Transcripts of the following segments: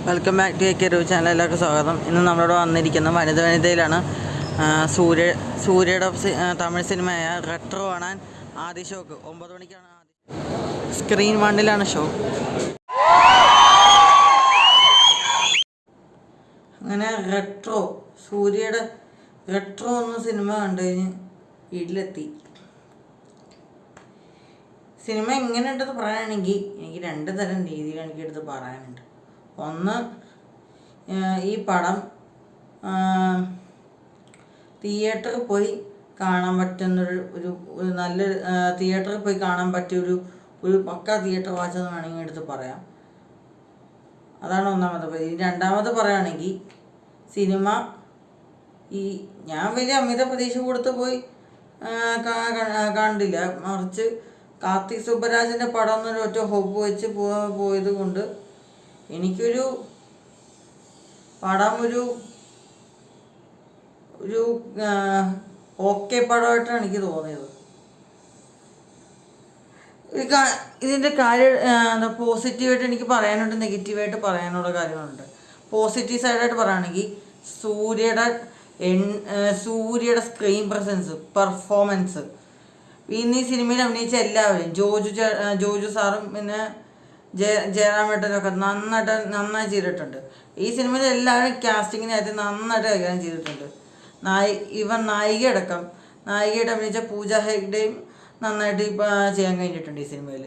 Welcome back to K channel. എല്ലാവർക്കും സ്വാഗതം. ഇന്ന് നമ്മളോട് വന്നിരിക്കുന്ന വനിതയിലാണ്. സൂര്യയുടെ തമിഴ് സിനിമയായ റെട്രോ കാണാൻ ആദ്യ ഷോക്ക് 9 മണിക്കാണ്. Screen 1 show. അങ്ങനെ സൂര്യയുടെ റെട്രോ എന്ന സിനിമ കണ്ടു കഴിഞ്ഞ് വീട്ടിലെത്തി. സിനിമ എങ്ങനെയുണ്ടെന്ന് പറയാനാണെങ്കിൽ എനിക്ക് 2 തരം രീതിയിൽ എനിക്കെടുത്ത് പറയാനുണ്ട്. ഒന്ന്, ഈ പടം തിയേറ്ററിൽ പോയി കാണാൻ പറ്റുന്നൊരു നല്ലൊരു തിയേറ്ററിൽ പോയി കാണാൻ പറ്റിയൊരു പക്ക തിയേറ്റർ വാച്ചെന്ന് വേണമെങ്കിൽ എടുത്ത് പറയാം. അതാണ് ഒന്നാമത്തെ പതി. രണ്ടാമത് പറയുകയാണെങ്കിൽ സിനിമ ഞാൻ വലിയ അമിത പ്രതീക്ഷ കൊടുത്ത് പോയി കണ്ടില്ല. മറിച്ച് കാർത്തിക് സുബ്ബരാജിൻ്റെ പടം എന്നൊരു ഒറ്റ ഹോപ്പ് വെച്ച് പോയത് കൊണ്ട് എനിക്കൊരു പടം ഒരു ഓക്കെ പടമായിട്ടാണ് എനിക്ക് തോന്നിയത്. ഇതിൻ്റെ കാര്യം പോസിറ്റീവായിട്ട് എനിക്ക് പറയാനുണ്ട്, നെഗറ്റീവായിട്ട് പറയാനുള്ള കാര്യങ്ങളുണ്ട്. പോസിറ്റീവ് സൈഡായിട്ട് പറയുകയാണെങ്കിൽ സൂര്യയുടെ സ്ക്രീൻ പ്രസൻസ്, പെർഫോമൻസ്, ഇന്ന് ഈ സിനിമയിൽ അഭിനയിച്ച എല്ലാവരും, ജോജു സാറും പിന്നെ ജയറാമേട്ടനൊക്കെ നന്നായി ചെയ്തിട്ടുണ്ട്. ഈ സിനിമയിൽ എല്ലാവരും കാസ്റ്റിങ്ങിനകത്ത് നന്നായിട്ട് കൈകാര്യം ചെയ്തിട്ടുണ്ട്. നായികയുടെ അഭിനയിച്ച പൂജ ഹെഗ്ഡെയും നന്നായിട്ട് ചെയ്യാൻ കഴിഞ്ഞിട്ടുണ്ട് ഈ സിനിമയിൽ.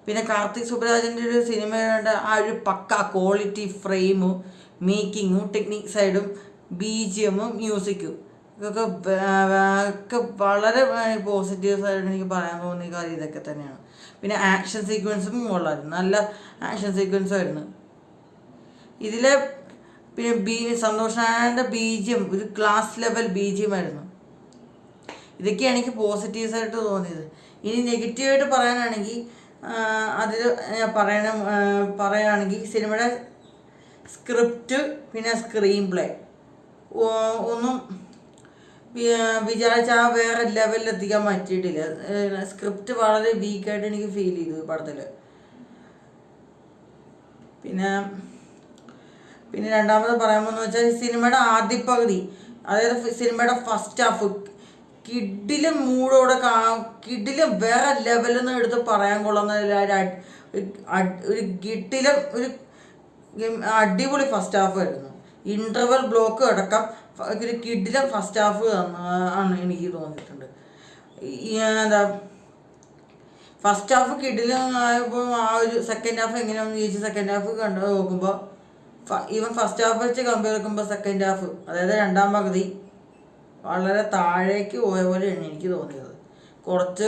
പിന്നെ കാർത്തിക് സുബ്ബരാജിൻ്റെ ഒരു സിനിമയുടെ ആ ഒരു പക്ക ക്വാളിറ്റി ഫ്രെയിമും മേക്കിങ്ങും ടെക്നിക് സൈഡും BGMഉം മ്യൂസിക്കും ഇതൊക്കെ വളരെ പോസിറ്റീവ് സൈഡ് എനിക്ക് പറയാൻ തോന്നിയ കാര്യം ഇതൊക്കെ തന്നെയാണ്. പിന്നെ ആക്ഷൻ സീക്വൻസും വളരെ നല്ല ആക്ഷൻ സീക്വൻസായിരുന്നു ഇതിലെ. പിന്നെ സന്തോഷ് നാരായണൻ്റെ BGM ഒരു ക്ലാസ് ലെവൽ BGM ആയിരുന്നു. ഇതൊക്കെയാണ് എനിക്ക് പോസിറ്റീവ്സ് ആയിട്ട് തോന്നിയത്. ഇനി നെഗറ്റീവായിട്ട് പറയാനാണെങ്കിൽ പറയുകയാണെങ്കിൽ സിനിമയുടെ സ്ക്രിപ്റ്റ് പിന്നെ സ്ക്രീൻ പ്ലേ ഒന്നും വിചാരിച്ച ആ വേറെ ലെവലിൽ എത്തിക്കാൻ പറ്റിയിട്ടില്ല. സ്ക്രിപ്റ്റ് വളരെ വീക്കായിട്ട് എനിക്ക് ഫീൽ ചെയ്തു ഈ പടത്തിൽ. പിന്നെ രണ്ടാമത് പറയാമെന്ന് വെച്ചാൽ സിനിമയുടെ ആദ്യ പകുതി, അതായത് സിനിമയുടെ ഫസ്റ്റ് ഹാഫ് കിഡിലും മൂടോടെ കിഡിലും വേറെ ലെവലിൽ നിന്ന് എടുത്ത് പറയാൻ കൊള്ളുന്ന ഒരു കിഡിലും ഒരു അടിപൊളി ഫസ്റ്റ് ഹാഫ് ആയിരുന്നു. ഇൻ്റർവൽ ബ്ലോക്ക് അടക്കം ഒരു കിഡിലും ഫസ്റ്റ് ഹാഫ് ആണ് എനിക്ക് തോന്നിയിട്ടുണ്ട്. ഫസ്റ്റ് ഹാഫ് കിഡിലും ആയപ്പോൾ ആ ഒരു സെക്കൻഡ് ഹാഫ് എങ്ങനെയാണെന്ന് ചോദിച്ചാൽ സെക്കൻഡ് ഹാഫ് കണ്ടു നോക്കുമ്പോൾ ഈവൻ ഫസ്റ്റ് ഹാഫ് വെച്ച് കമ്പയർ നോക്കുമ്പോൾ സെക്കൻഡ് ഹാഫ്, അതായത് രണ്ടാം പകുതി വളരെ താഴേക്ക് പോയ പോലെയാണ് എനിക്ക് തോന്നിയത്. കുറച്ച്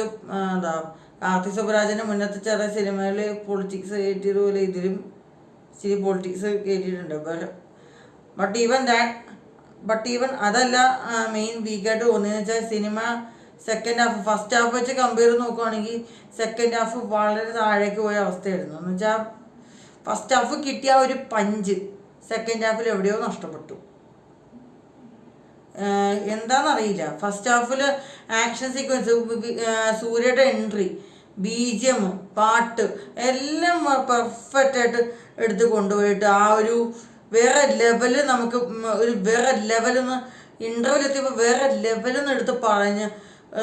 കാർത്തിക് സുബ്ബരാജിൻ്റെ മുന്നത്തെ ചില സിനിമയിൽ പൊളിറ്റിക്സ് കയറ്റിയതുപോലെ ഇതിലും ഇച്ചിരി പൊളിറ്റിക്സ് കയറ്റിയിട്ടുണ്ട്. ബട്ട് ഈവൻ അതല്ല മെയിൻ വീക്കായിട്ട് തോന്നിയെന്ന് വെച്ചാൽ cinema second half first half വെച്ച് കമ്പയർ നോക്കുകയാണെങ്കിൽ സെക്കൻഡ് ഹാഫ് വളരെ താഴേക്ക് പോയ അവസ്ഥയായിരുന്നു. എന്ന് വെച്ചാൽ ഫസ്റ്റ് ഹാഫ് കിട്ടിയ ഒരു പഞ്ച് സെക്കൻഡ് ഹാഫിൽ എവിടെയോ നഷ്ടപ്പെട്ടു. എന്താണെന്നറിയില്ല. ഫസ്റ്റ് ഹാഫിൽ ആക്ഷൻ സീക്വൻസ്, സൂര്യയുടെ എൻട്രി, BGM, പാട്ട് എല്ലാം പെർഫെക്റ്റ് ആയിട്ട് എടുത്ത് കൊണ്ടുപോയിട്ട് ആ ഒരു വേറെ ലെവല് നമുക്ക് വേറെ ലെവലിൽ നിന്ന് ഇൻ്റർവ്യൂവിൽ എത്തിയപ്പോൾ വേറെ ലെവലിൽ നിന്ന് എടുത്ത് പറഞ്ഞ്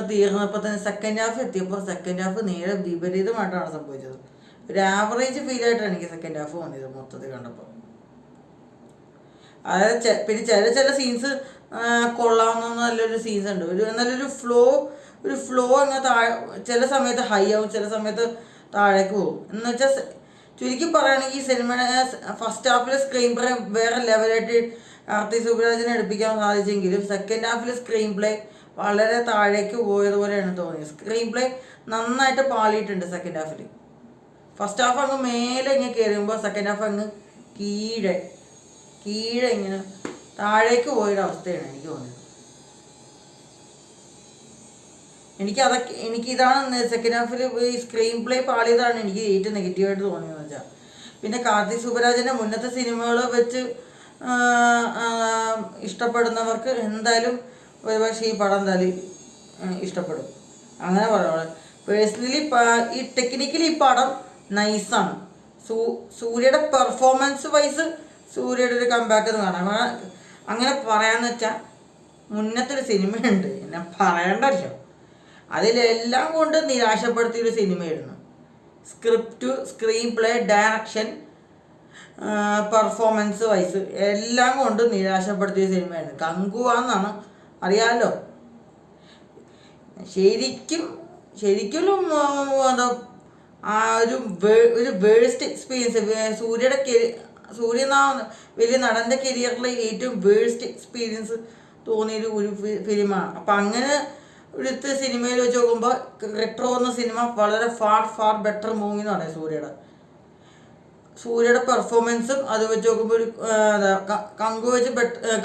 തീർന്നപ്പോൾ തന്നെ സെക്കൻഡ് ഹാഫ് എത്തിയപ്പോൾ സെക്കൻഡ് ഹാഫ് നേരെ വിപരീതമായിട്ടാണ് സംഭവിച്ചത്. ഒരു ആവറേജ് ഫീലായിട്ടാണ് എനിക്ക് സെക്കൻഡ് ഹാഫ് തോന്നിയത് മൊത്തത്തിൽ കണ്ടപ്പോൾ. അതായത് പിന്നെ ചില സീൻസ് കൊള്ളാവുന്ന നല്ലൊരു സീൻസ് ഉണ്ട്. നല്ലൊരു ഫ്ലോ അങ്ങനെ ചില സമയത്ത് ഹൈ ആവും, ചില സമയത്ത് താഴേക്ക് പോകും. എന്ന് വെച്ചാൽ ചുരുക്കി പറയുകയാണെങ്കിൽ ഈ സിനിമയുടെ ഫസ്റ്റ് ഹാഫിലെ സ്ക്രീൻ പ്ലേ വേറെ ലെവലായിട്ട് കാർത്തിക് സുബ്ബരാജിനെ എടുപ്പിക്കാൻ സാധിച്ചെങ്കിലും സെക്കൻഡ് ഹാഫിലെ സ്ക്രീൻ പ്ലേ വളരെ താഴേക്ക് പോയതുപോലെയാണ് തോന്നിയത്. സ്ക്രീൻ പ്ലേ നന്നായിട്ട് പാളിയിട്ടുണ്ട് സെക്കൻഡ് ഹാഫിൽ. ഫസ്റ്റ് ഹാഫ് അങ്ങ് മേലെ ഇങ്ങനെ കയറുമ്പോൾ സെക്കൻഡ് ഹാഫ് അങ്ങ് കീഴെ ഇങ്ങനെ താഴേക്ക് പോയൊരവസ്ഥയാണ് എനിക്ക് തോന്നിയത്. എനിക്കിതാണ് സെക്കൻഡ് ഹാഫിൽ ഈ സ്ക്രീൻ പ്ലേ പാളിയതാണ് എനിക്ക് ഏറ്റവും നെഗറ്റീവായിട്ട് തോന്നിയെന്ന് വെച്ചാൽ. പിന്നെ കാർത്തിക് സുബ്ബരാജിൻ്റെ മുന്നത്തെ സിനിമകൾ വെച്ച് ഇഷ്ടപ്പെടുന്നവർക്ക് എന്തായാലും ഒരുപക്ഷെ ഈ പടം എന്തായാലും ഇഷ്ടപ്പെടും, അങ്ങനെ പറയുന്നത്. പേഴ്സണലി ഈ ടെക്നിക്കലി ഈ പടം നൈസാണ്. സൂര്യയുടെ പെർഫോമൻസ് വൈസ് സൂര്യയുടെ ഒരു കംബാക്ക് എന്ന് കാണാം. അങ്ങനെ പറയാന്ന് വെച്ചാൽ മുന്നത്തൊരു സിനിമയുണ്ട്, എന്നെ പറയണ്ടല്ലോ, അതിലെല്ലാം കൊണ്ട് നിരാശപ്പെടുത്തിയൊരു സിനിമയായിരുന്നു. Script, screen play, direction, performance wise എല്ലാം കൊണ്ട് നിരാശപ്പെടുത്തിയ സിനിമയാണ്. കങ്കുവാന്നാണ്, അറിയാമല്ലോ. ശരിക്കും എന്താ ആ ഒരു വേഴ്സ്റ്റ് എക്സ്പീരിയൻസ് സൂര്യ വലിയ നടൻ്റെ കരിയറിലെ ഏറ്റവും വേഴ്സ്റ്റ് എക്സ്പീരിയൻസ് തോന്നിയൊരു ഫിലിമാണ്. അപ്പം അങ്ങനെ എടുത്ത് സിനിമയിൽ വെച്ച് നോക്കുമ്പോൾ റെട്രോ എന്ന സിനിമ വളരെ ഫാർ ബെറ്റർ മൂവി എന്ന് പറയാം. സൂര്യയുടെ പെർഫോമൻസും അത് വെച്ച് നോക്കുമ്പോൾ ഒരു കങ്കു വെച്ച്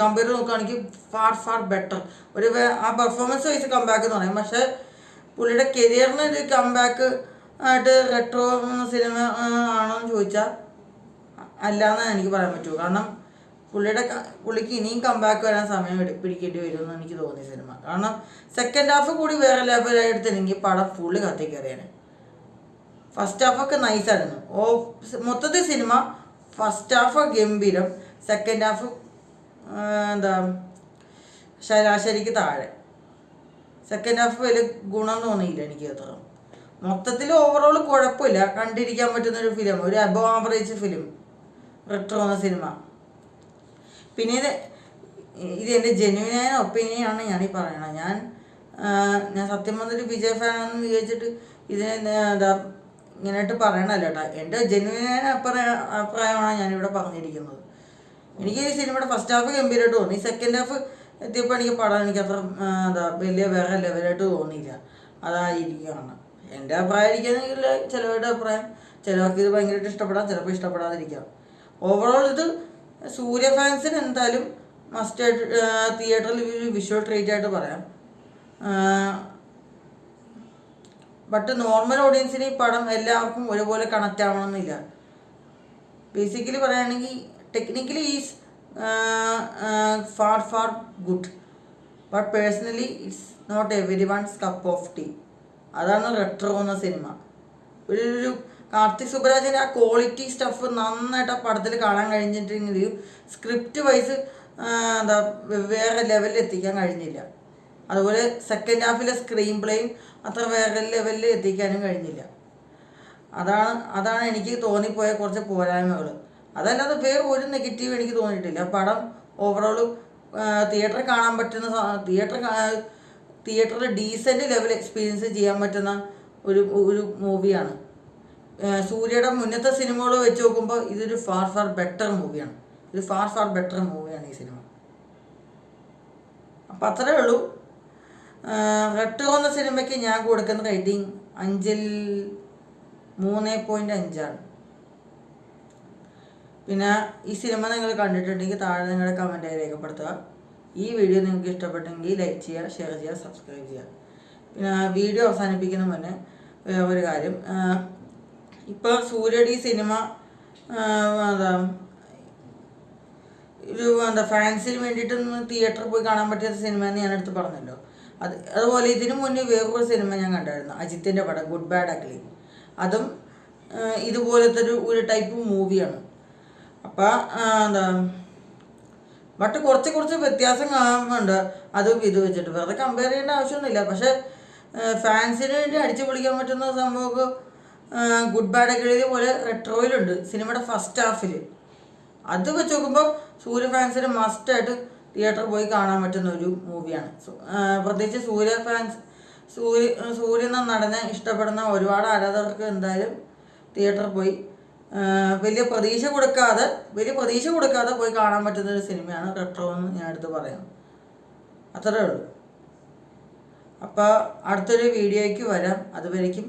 കമ്പയർ നോക്കുകയാണെങ്കിൽ ഫാർ ബെറ്റർ ആ പെർഫോമൻസ് വൈസ് കംബാക്ക് എന്ന് പറയും. പക്ഷേ പുള്ളിയുടെ കരിയറിന് ഒരു കംബാക്ക് ആയിട്ട് റെട്രോ എന്ന സിനിമ ആണോ എന്ന് ചോദിച്ചാൽ അല്ലാന്ന് എനിക്ക് പറയാൻ പറ്റുമോ. കാരണം പുള്ളിക്ക് ഇനിയും കംബാക്ക് വരാൻ സമയം പിടിക്കേണ്ടി വരുമെന്ന് എനിക്ക് തോന്നിയ സിനിമ. കാരണം സെക്കൻഡ് ഹാഫ് കൂടി വേറെ ലെവലായി എടുത്തില്ലെങ്കിൽ പടം ഫുള്ള് കത്തിക്കറിയാണ്. ഫസ്റ്റ് ഹാഫൊക്കെ നൈസായിരുന്നു. മൊത്തത്തിൽ സിനിമ ഫസ്റ്റ് ഹാഫ് ഗംഭീരം, സെക്കൻഡ് ഹാഫ് ശരാശരിക്ക് താഴെ. സെക്കൻഡ് ഹാഫ് വലിയ ഗുണം തോന്നിയില്ല എനിക്ക് അത്ര. മൊത്തത്തിൽ ഓവറോൾ കുഴപ്പമില്ല, കണ്ടിരിക്കാൻ പറ്റുന്നൊരു ഫിലിം, ഒരു അബവ് ആവറേജ് ഫിലിം റെട്രോ എന്ന സിനിമ. പിന്നെ ഇത് എൻ്റെ ജെന്യുവനായ ഒപ്പീനിയനാണ് ഞാനീ പറയണത്. ഞാൻ സത്യം പറഞ്ഞൊരു വിജയ് ഫാനാണെന്ന് വിചാരിച്ചിട്ട് ഇതിനെ ഇങ്ങനെയായിട്ട് പറയണല്ലോ കേട്ടോ. എൻ്റെ ജെന്യുവനായ അഭിപ്രായമാണ് ഞാനിവിടെ പറഞ്ഞിരിക്കുന്നത്. എനിക്ക് ഈ സിനിമയുടെ ഫസ്റ്റ് ഹാഫ് ഗംഭീരമായിട്ട് തോന്നി. സെക്കൻഡ് ഹാഫ് എത്തിയപ്പോൾ എനിക്ക് പടം എനിക്കത്ര വലിയ വേറെ ലെവലായിട്ട് തോന്നിയില്ല. അതായിരിക്കുകയാണ് എൻ്റെ അഭിപ്രായം. ഇരിക്കുകയാണെങ്കിൽ ചിലവരുടെ അഭിപ്രായം, ചിലവർക്ക് ഇത് ഭയങ്കരമായിട്ട് ഇഷ്ടപ്പെടാം, ചിലപ്പോൾ ഇഷ്ടപ്പെടാതിരിക്കാം. ഓവറോൾ ഇത് സൂര്യ ഫാൻസിന് എന്തായാലും മസ്റ്റായിട്ട് തിയേറ്ററിൽ ഒരു വിഷ്വൽ ട്രീറ്റ് ആയിട്ട് പറയാം. ബട്ട് നോർമൽ ഓഡിയൻസിന് ഈ പടം എല്ലാവർക്കും ഒരുപോലെ കണക്റ്റ് ആവണമെന്നില്ല. ബേസിക്കലി പറയുകയാണെങ്കിൽ technically is far good, but personally it's not everyone's cup of tea. അതാണ് റെട്രോ എന്ന സിനിമ. ഒരു കാർത്തിക് സുബ്രാജിൻ്റെ ആ ക്വാളിറ്റി സ്റ്റഫ് നന്നായിട്ട് ആ പടത്തിൽ കാണാൻ കഴിഞ്ഞിട്ടുണ്ടെങ്കിൽ സ്ക്രിപ്റ്റ് വൈസ് വേറെ ലെവലിൽ എത്തിക്കാൻ കഴിഞ്ഞില്ല. അതുപോലെ സെക്കൻഡ് ഹാഫിലെ സ്ക്രീൻ പ്ലേയും അത്ര വേറെ ലെവലിൽ എത്തിക്കാനും കഴിഞ്ഞില്ല. അതാണ് എനിക്ക് തോന്നിപ്പോയ കുറച്ച് പോരായ്മകൾ. അതല്ലാതെ വേറെ ഒരു നെഗറ്റീവ് എനിക്ക് തോന്നിയിട്ടില്ല. പടം ഓവറോൾ തിയേറ്ററിൽ കാണാൻ പറ്റുന്ന തിയേറ്ററിൽ ഡീസൻറ്റ് ലെവൽ എക്സ്പീരിയൻസ് ചെയ്യാൻ പറ്റുന്ന ഒരു മൂവിയാണ്. സൂര്യയുടെ മുന്നത്തെ സിനിമകൾ വെച്ച് നോക്കുമ്പോൾ ഇതൊരു ഫാർ ബെറ്റർ മൂവിയാണ്. ഇത് ഫാർ ബെറ്റർ മൂവിയാണ് ഈ സിനിമ. അപ്പം അത്രേ ഉള്ളൂ. റെട്രോ എന്ന സിനിമയ്ക്ക് ഞാൻ കൊടുക്കുന്ന റേറ്റിംഗ് 5ൽ 3.5. പിന്നെ ഈ സിനിമ നിങ്ങൾ കണ്ടിട്ടുണ്ടെങ്കിൽ താഴെ നിങ്ങളുടെ കമൻറ്റായി രേഖപ്പെടുത്തുക. ഈ വീഡിയോ നിങ്ങൾക്ക് ഇഷ്ടപ്പെട്ടെങ്കിൽ ലൈക്ക് ചെയ്യുക, ഷെയർ ചെയ്യുക, സബ്സ്ക്രൈബ് ചെയ്യുക. പിന്നെ വീഡിയോ അവസാനിപ്പിക്കുന്ന മുന്നേ ഒരു കാര്യം, ഇപ്പോൾ സൂര്യയുടെ ഈ സിനിമ ഫാൻസിന് വേണ്ടിയിട്ടൊന്ന് തിയേറ്ററിൽ പോയി കാണാൻ പറ്റാത്ത സിനിമ എന്ന് ഞാനെടുത്ത് പറഞ്ഞല്ലോ. അതുപോലെ ഇതിനു മുന്നേ വേറൊരു സിനിമ ഞാൻ കണ്ടായിരുന്നു, അജിത്തിൻ്റെ പടം ഗുഡ് ബാഡ് അഗ്ലി. അതും ഇതുപോലത്തെ ഒരു ടൈപ്പ് മൂവിയാണ്. അപ്പം ബട്ട് കുറച്ച് വ്യത്യാസം കാണുന്നുണ്ട് അതും ഇത് വെച്ചിട്ട്. വെറുതെ കമ്പയർ ചെയ്യേണ്ട ആവശ്യമൊന്നുമില്ല. പക്ഷേ ഫാൻസിന് വേണ്ടി അടിച്ചു പൊളിക്കാൻ പറ്റുന്ന സംഭവമൊക്കെ ഗുഡ് ബാഡ് അഗ്ലി പോലെ റെട്രോയിലുണ്ട് സിനിമയുടെ ഫസ്റ്റ് ഹാഫിൽ. അത് വെച്ച് നോക്കുമ്പോൾ സൂര്യ ഫാൻസിന് മസ്റ്റായിട്ട് തിയേറ്ററിൽ പോയി കാണാൻ പറ്റുന്ന ഒരു മൂവിയാണ്. പ്രത്യേകിച്ച് സൂര്യ എന്ന നടനെ ഇഷ്ടപ്പെടുന്ന ഒരുപാട് ആരാധകർക്ക് എന്തായാലും തിയേറ്ററിൽ പോയി വലിയ പ്രതീക്ഷ കൊടുക്കാതെ പോയി കാണാൻ പറ്റുന്ന ഒരു സിനിമയാണ് റെട്രോ എന്ന് ഞാൻ എടുത്ത് പറയാം. അത്രേ ഉള്ളൂ. അപ്പോൾ അടുത്തൊരു വീഡിയോയ്ക്ക് വരാം. അതുവരേക്കും